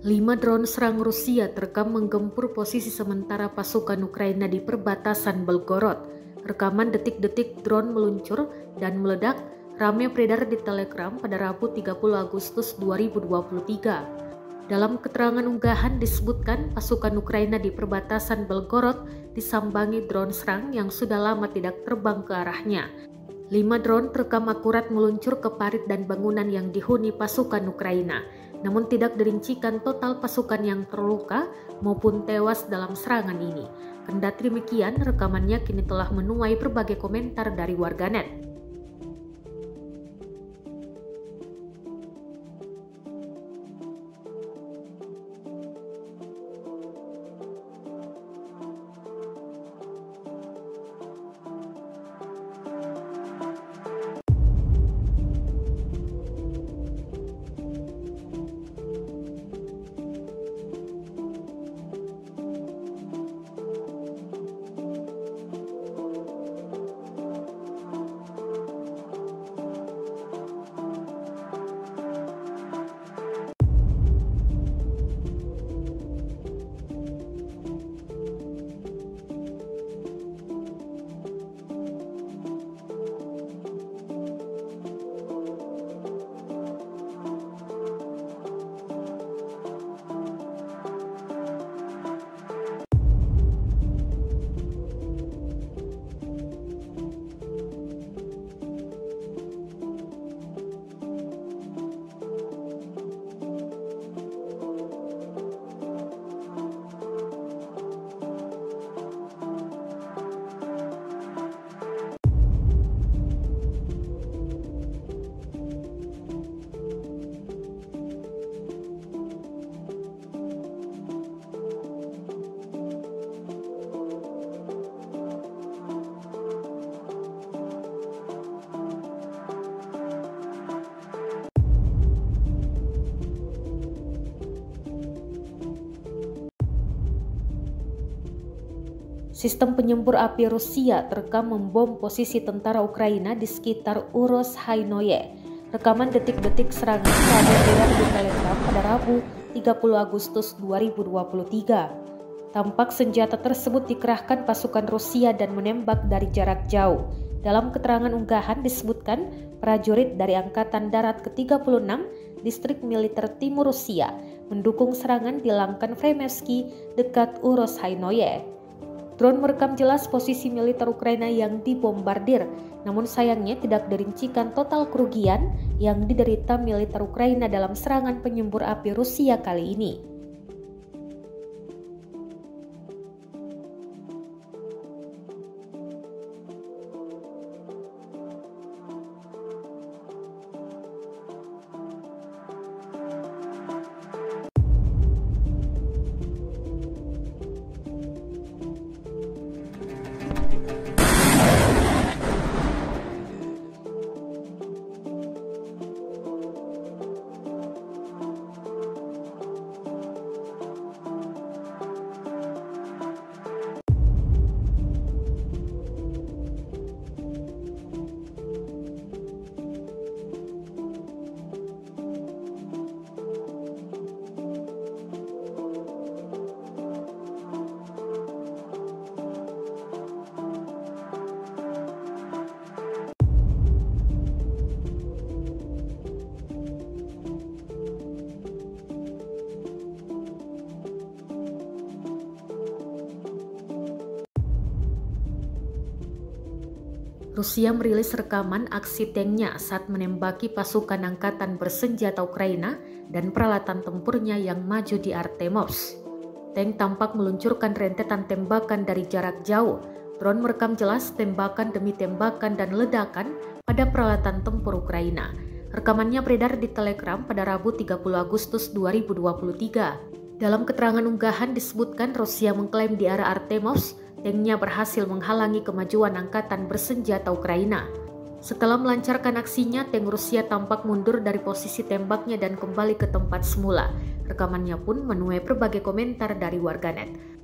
5 drone serang Rusia terekam menggempur posisi sementara pasukan Ukraina di perbatasan Belgorod. Rekaman detik-detik drone meluncur dan meledak ramai beredar di Telegram pada Rabu 30 Agustus 2023. Dalam keterangan unggahan disebutkan pasukan Ukraina di perbatasan Belgorod disambangi drone serang yang sudah lama tidak terbang ke arahnya. 5 drone terekam akurat meluncur ke parit dan bangunan yang dihuni pasukan Ukraina, namun tidak dirincikan total pasukan yang terluka maupun tewas dalam serangan ini. Kendati demikian, rekamannya kini telah menuai berbagai komentar dari warganet. Sistem penyembur api Rusia terekam membom posisi tentara Ukraina di sekitar Urozhainoye. Rekaman detik-detik serangan ramai beredar di Telegram pada Rabu 30 Agustus 2023. Tampak senjata tersebut dikerahkan pasukan Rusia dan menembak dari jarak jauh. Dalam keterangan unggahan disebutkan prajurit dari Angkatan Darat ke-36 Distrik Militer Timur Rusia mendukung serangan di Langkan Fremevsky dekat Urozhainoye. Drone merekam jelas posisi militer Ukraina yang dibombardir, namun sayangnya tidak dirincikan total kerugian yang diderita militer Ukraina dalam serangan penyembur api Rusia kali ini. Rusia merilis rekaman aksi tanknya saat menembaki pasukan angkatan bersenjata Ukraina dan peralatan tempurnya yang maju di Artemovsk. Tank tampak meluncurkan rentetan tembakan dari jarak jauh. Drone merekam jelas tembakan demi tembakan dan ledakan pada peralatan tempur Ukraina. Rekamannya beredar di Telegram pada Rabu 30 Agustus 2023. Dalam keterangan unggahan disebutkan Rusia mengklaim di arah Artemovsk tanknya berhasil menghalangi kemajuan angkatan bersenjata Ukraina. Setelah melancarkan aksinya, tank Rusia tampak mundur dari posisi tembaknya dan kembali ke tempat semula. Rekamannya pun menuai berbagai komentar dari warganet.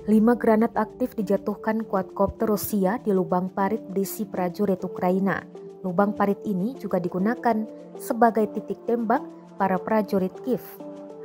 5 granat aktif dijatuhkan quadcopter Rusia di lubang parit berisi prajurit Ukraina. Lubang parit ini juga digunakan sebagai titik tembak para prajurit Kiev.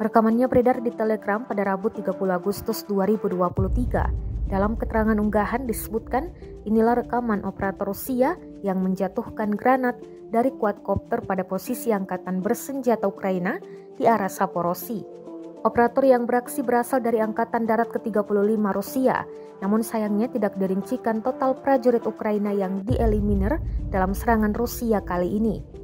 Rekamannya beredar di Telegram pada Rabu 30 Agustus 2023. Dalam keterangan unggahan disebutkan, inilah rekaman operator Rusia yang menjatuhkan granat dari quadcopter pada posisi angkatan bersenjata Ukraina di arah Zaporozhye. Operator yang beraksi berasal dari Angkatan Darat ke-35 Rusia, namun sayangnya tidak dirincikan total prajurit Ukraina yang dieliminir dalam serangan Rusia kali ini.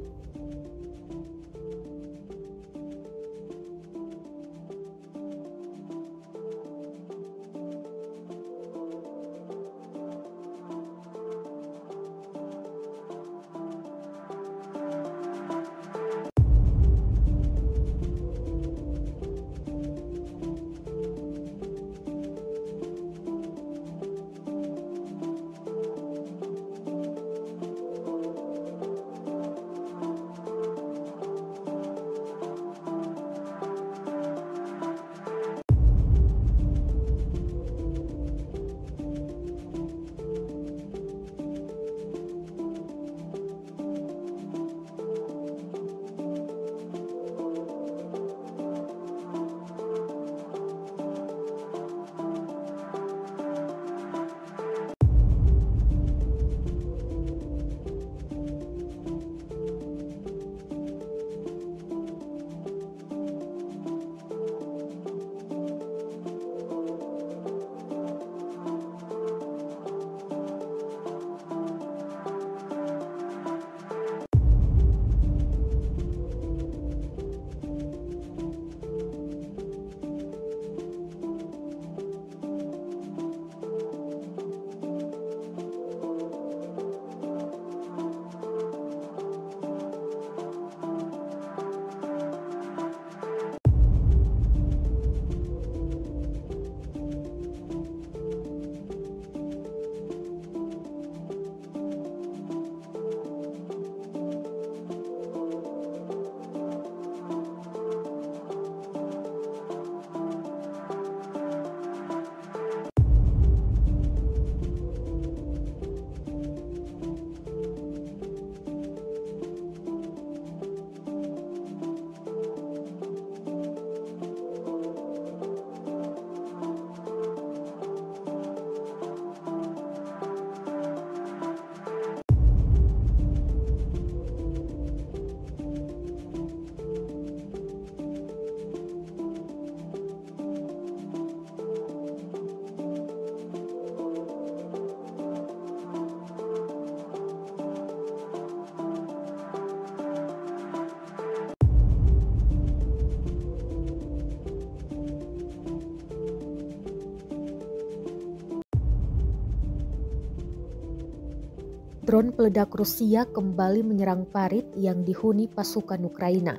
Drone peledak Rusia kembali menyerang parit yang dihuni pasukan Ukraina.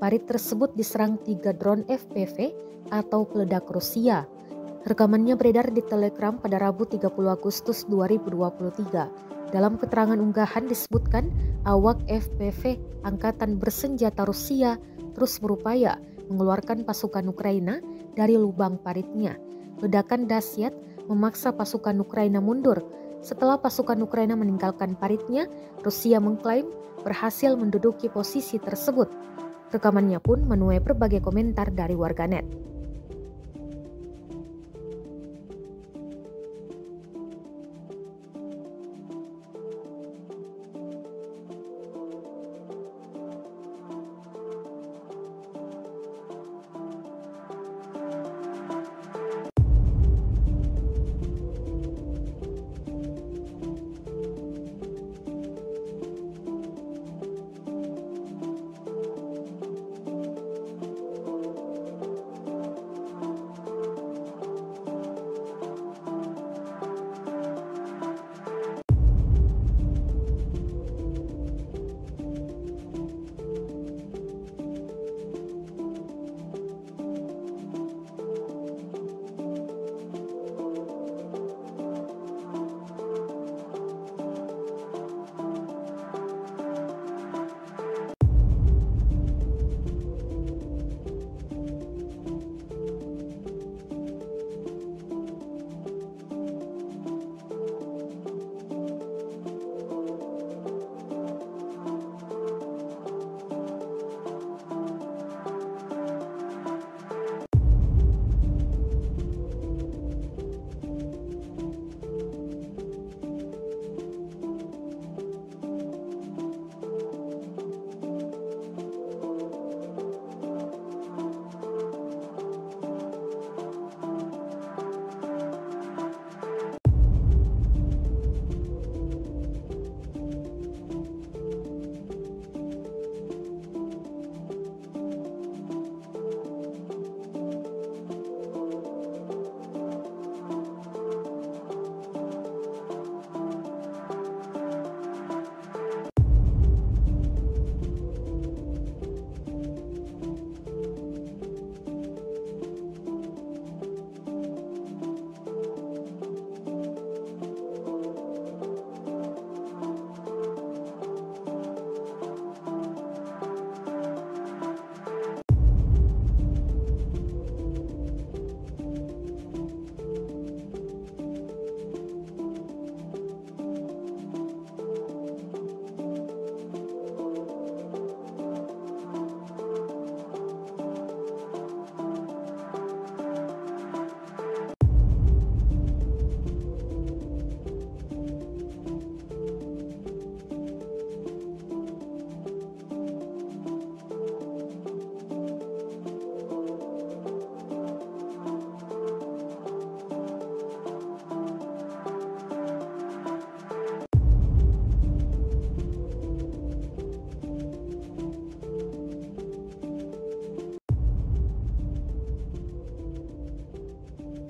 Parit tersebut diserang 3 drone FPV atau peledak Rusia. Rekamannya beredar di Telegram pada Rabu 30 Agustus 2023. Dalam keterangan unggahan disebutkan awak FPV Angkatan Bersenjata Rusia terus berupaya mengeluarkan pasukan Ukraina dari lubang paritnya. Ledakan dahsyat memaksa pasukan Ukraina mundur. Setelah pasukan Ukraina meninggalkan paritnya, Rusia mengklaim berhasil menduduki posisi tersebut. Rekamannya pun menuai berbagai komentar dari warganet.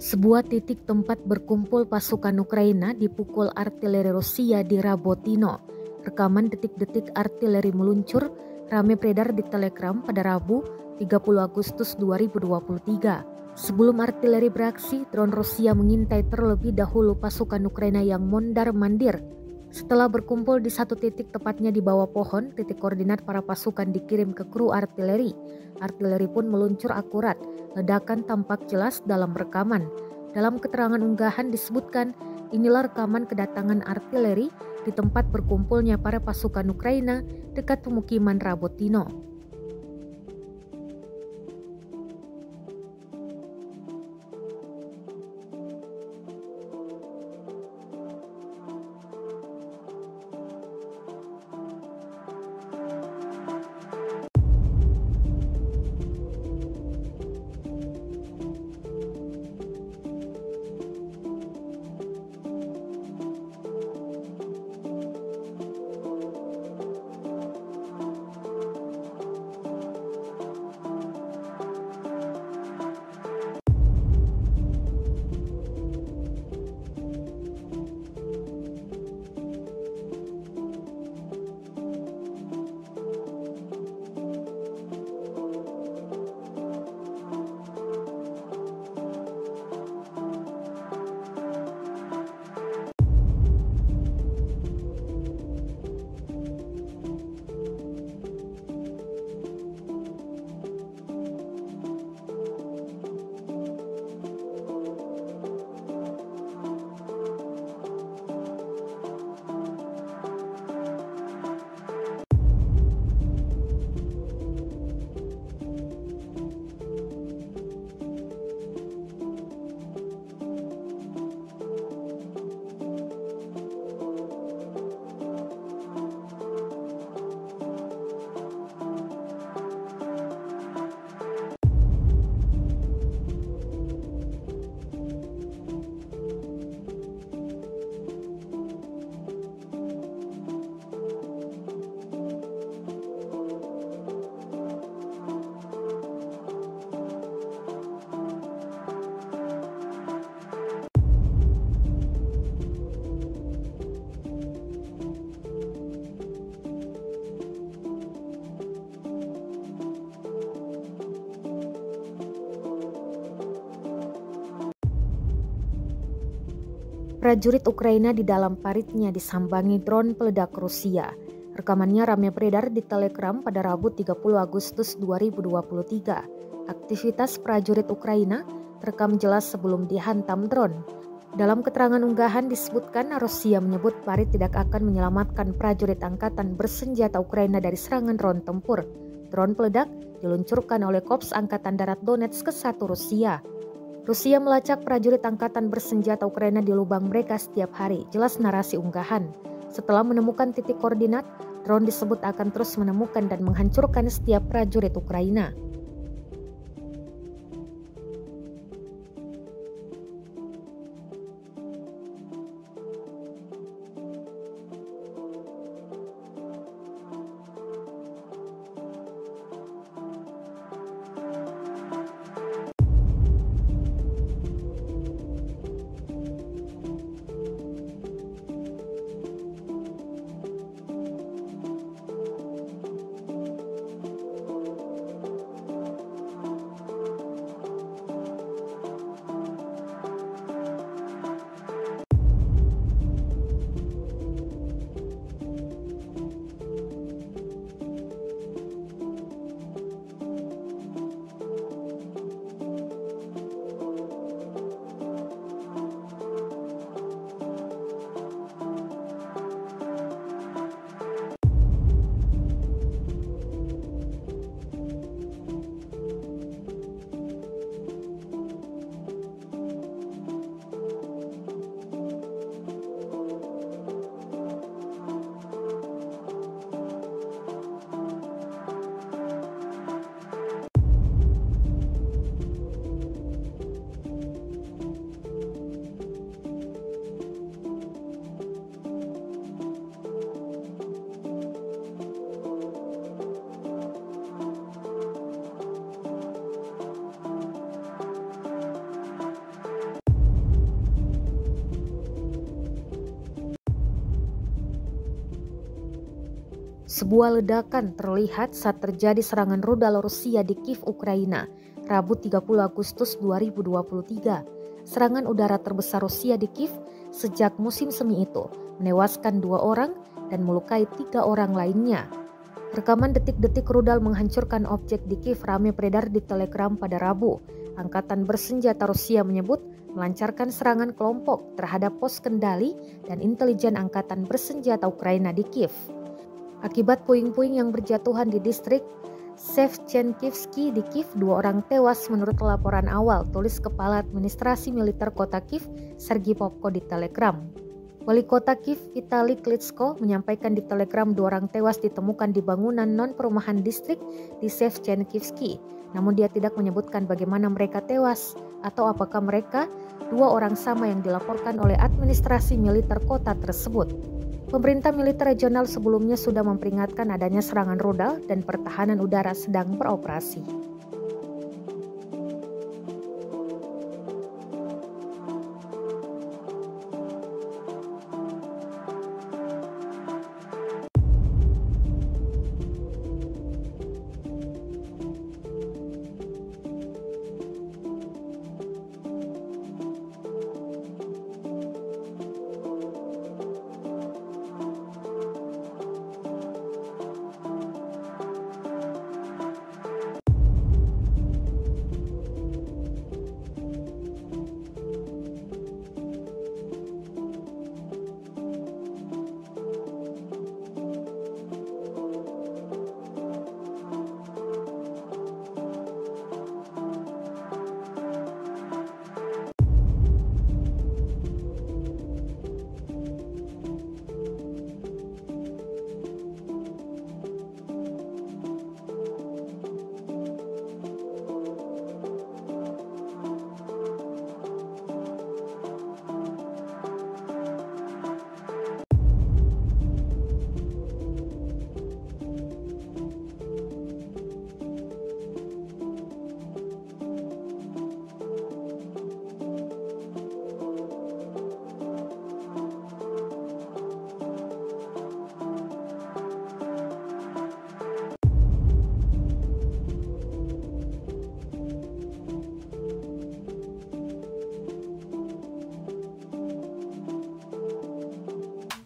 Sebuah titik tempat berkumpul pasukan Ukraina dipukul artileri Rusia di Rabotino. Rekaman detik-detik artileri meluncur ramai beredar di Telegram pada Rabu 30 Agustus 2023. Sebelum artileri beraksi, drone Rusia mengintai terlebih dahulu pasukan Ukraina yang mondar-mandir. Setelah berkumpul di satu titik tepatnya di bawah pohon, titik koordinat para pasukan dikirim ke kru artileri. Artileri pun meluncur akurat, ledakan tampak jelas dalam rekaman. Dalam keterangan unggahan disebutkan, inilah rekaman kedatangan artileri di tempat berkumpulnya para pasukan Ukraina dekat pemukiman Rabotino. Prajurit Ukraina di dalam paritnya disambangi drone peledak Rusia. Rekamannya ramai beredar di Telegram pada Rabu 30 Agustus 2023. Aktivitas prajurit Ukraina terekam jelas sebelum dihantam drone. Dalam keterangan unggahan disebutkan Rusia menyebut parit tidak akan menyelamatkan prajurit angkatan bersenjata Ukraina dari serangan drone tempur. Drone peledak diluncurkan oleh Korps Angkatan Darat Donetsk ke-1 Rusia. Rusia melacak prajurit angkatan bersenjata Ukraina di lubang mereka setiap hari, jelas narasi unggahan. Setelah menemukan titik koordinat, drone disebut akan terus menemukan dan menghancurkan setiap prajurit Ukraina. Sebuah ledakan terlihat saat terjadi serangan rudal Rusia di Kiev, Ukraina, Rabu 30 Agustus 2023. Serangan udara terbesar Rusia di Kiev sejak musim semi itu menewaskan 2 orang dan melukai 3 orang lainnya. Rekaman detik-detik rudal menghancurkan objek di Kiev ramai beredar di Telegram pada Rabu. Angkatan bersenjata Rusia menyebut melancarkan serangan kelompok terhadap pos kendali dan intelijen angkatan bersenjata Ukraina di Kiev. Akibat puing-puing yang berjatuhan di distrik Shevchenkivsky di Kiev, 2 orang tewas menurut laporan awal, tulis Kepala Administrasi Militer Kota Kiev, Sergei Popko di Telegram. Wali Kota Kiev, Vitali Klitschko, menyampaikan di Telegram 2 orang tewas ditemukan di bangunan non-perumahan distrik di Shevchenkivsky. Namun dia tidak menyebutkan bagaimana mereka tewas atau apakah mereka 2 orang sama yang dilaporkan oleh administrasi militer kota tersebut. Pemerintah militer regional sebelumnya sudah memperingatkan adanya serangan rudal dan pertahanan udara sedang beroperasi.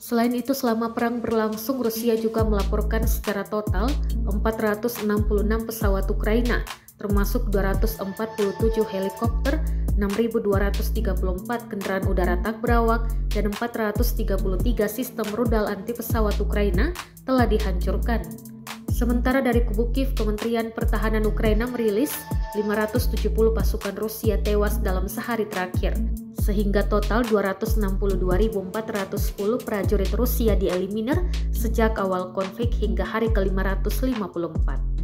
Selain itu, selama perang berlangsung, Rusia juga melaporkan secara total 466 pesawat Ukraina, termasuk 247 helikopter, 6.234 kendaraan udara tak berawak, dan 433 sistem rudal anti pesawat Ukraina telah dihancurkan. Sementara dari kubu Kiev, Kementerian Pertahanan Ukraina merilis 570 pasukan Rusia tewas dalam sehari terakhir, sehingga total 262.410 prajurit Rusia dieliminir sejak awal konflik hingga hari ke-554.